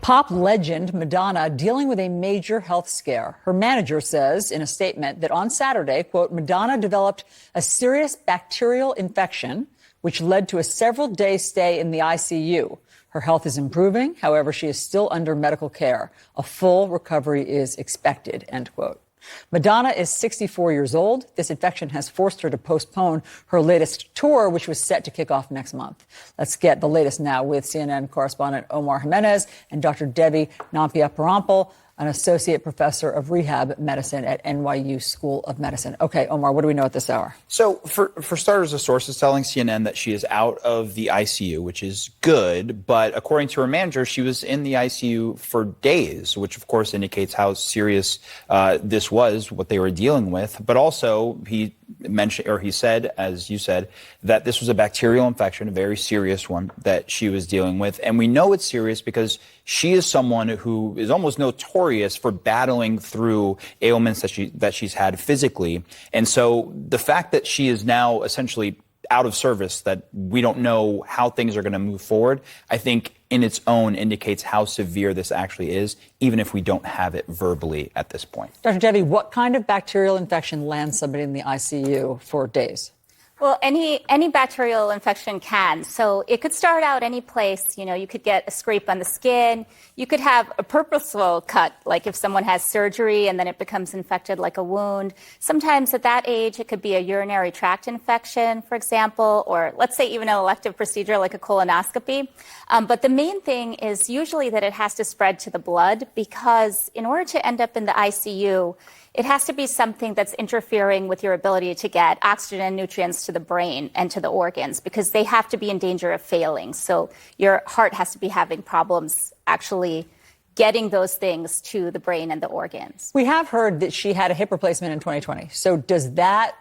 Pop legend Madonna dealing with a major health scare. Her manager says in a statement that on Saturday, quote, Madonna developed a serious bacterial infection, which led to a several-day stay in the ICU. Her health is improving. However, she is still under medical care. A full recovery is expected, end quote. Madonna is 64 years old. This infection has forced her to postpone her latest tour, which was set to kick off next month. Let's get the latest now with CNN correspondent Omar Jimenez and Dr. Devi Nampiaparampil, an associate professor of rehab medicine at NYU School of Medicine. Okay, Omar, what do we know at this hour? So for starters, a source is telling CNN that she is out of the ICU, which is good. But according to her manager, she was in the ICU for days, which of course indicates how serious this was, what they were dealing with. But also he said, as you said, that this was a bacterial infection, a very serious one that she was dealing with. And we know it's serious because she is someone who is almost notorious for battling through ailments that she's had physically. And so the fact that she is now essentially out of service, that we don't know how things are going to move forward, I think in its own indicates how severe this actually is, even if we don't have it verbally at this point. Dr. Devi, what kind of bacterial infection lands somebody in the ICU for days? Well, any bacterial infection can. So it could start out any place. You know, you could get a scrape on the skin. You could have a purposeful cut, like if someone has surgery and then it becomes infected like a wound. Sometimes at that age, it could be a urinary tract infection, for example, or let's say even an elective procedure like a colonoscopy. But the main thing is usually that it has to spread to the blood, because in order to end up in the ICU, it has to be something that's interfering with your ability to get oxygen and nutrients to the brain and to the organs, because they have to be in danger of failing. So your heart has to be having problems actually getting those things to the brain and the organs. We have heard that she had a hip replacement in 2020. So does that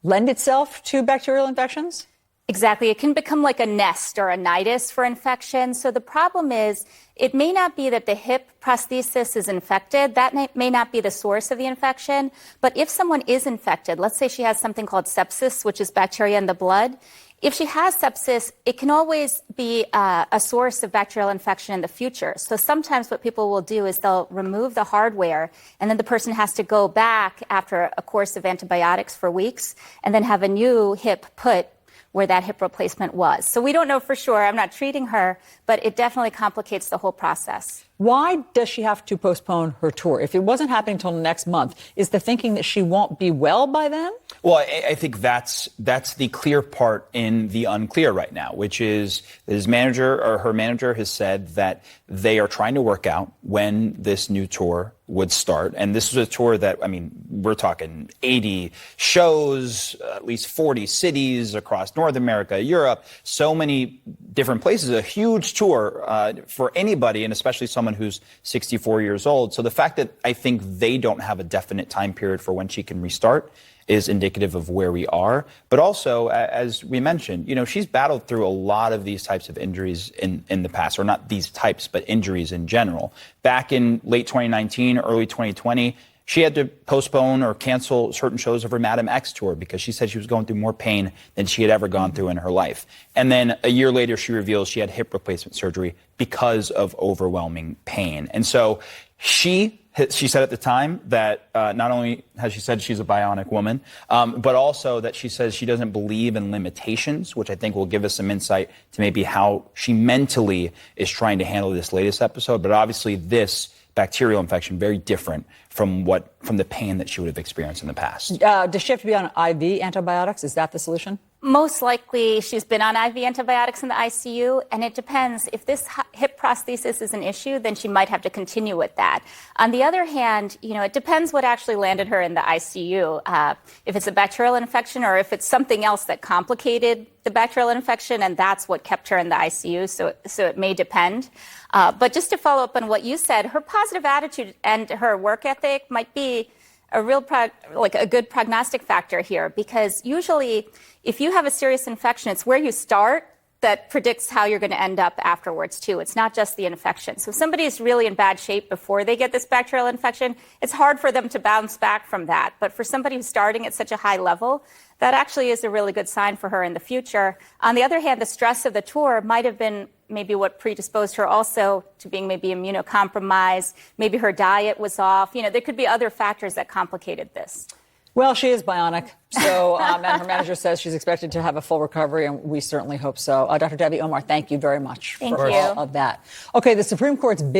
lend itself to bacterial infections? Exactly. It can become like a nest or a nidus for infection. So the problem is, it may not be that the hip prosthesis is infected. That may not be the source of the infection. But if someone is infected, let's say she has something called sepsis, which is bacteria in the blood. If she has sepsis, it can always be a source of bacterial infection in the future. So sometimes what people will do is they'll remove the hardware, and then the person has to go back after a course of antibiotics for weeks and then have a new hip put where that hip replacement was. So we don't know for sure. I'm not treating her, but it definitely complicates the whole process. Why does she have to postpone her tour? If it wasn't happening until next month, is the thinking that she won't be well by then? Well, I think that's the clear part in the unclear right now, which is his manager or her manager has said that they are trying to work out when this new tour would start. And this was a tour that, I mean, we're talking 80 shows, at least 40 cities across North America, Europe, so many different places, a huge tour for anybody, and especially someone who's 64 years old. So the fact that I think they don't have a definite time period for when she can restart is indicative of where we are. But also, as we mentioned, you know, she's battled through a lot of these types of injuries in the past, or not these types, but injuries in general. Back in late 2019, early 2020, she had to postpone or cancel certain shows of her Madam X tour because she said she was going through more pain than she had ever gone through in her life. And then a year later, she reveals she had hip replacement surgery because of overwhelming pain. And so she said at the time that not only has she said she's a bionic woman, but also that she says she doesn't believe in limitations, which I think will give us some insight to maybe how she mentally is trying to handle this latest episode. But obviously this bacterial infection, very different from the pain that she would have experienced in the past. Does she have to be on IV antibiotics? Is that the solution? Most likely she's been on IV antibiotics in the ICU, and it depends. If this hip prosthesis is an issue, then she might have to continue with that. On the other hand, you know, it depends what actually landed her in the ICU. If it's a bacterial infection or if it's something else that complicated the bacterial infection, and that's what kept her in the ICU, so it may depend. But just to follow up on what you said, her positive attitude and her work ethic might be a real a good prognostic factor here, because usually if you have a serious infection, it's where you start that predicts how you're going to end up afterwards too. It's not just the infection. So if somebody is really in bad shape before they get this bacterial infection, it's hard for them to bounce back from that. But for somebody who's starting at such a high level, that actually is a really good sign for her in the future. On the other hand, the stress of the tour might have been maybe what predisposed her also to being maybe immunocompromised. Maybe her diet was off. You know, there could be other factors that complicated this. Well, she is bionic. So, and her manager says she's expected to have a full recovery, and we certainly hope so. Dr. Debbie, Omar, thank you very much Thank for you. all of that. Okay, the Supreme Court's big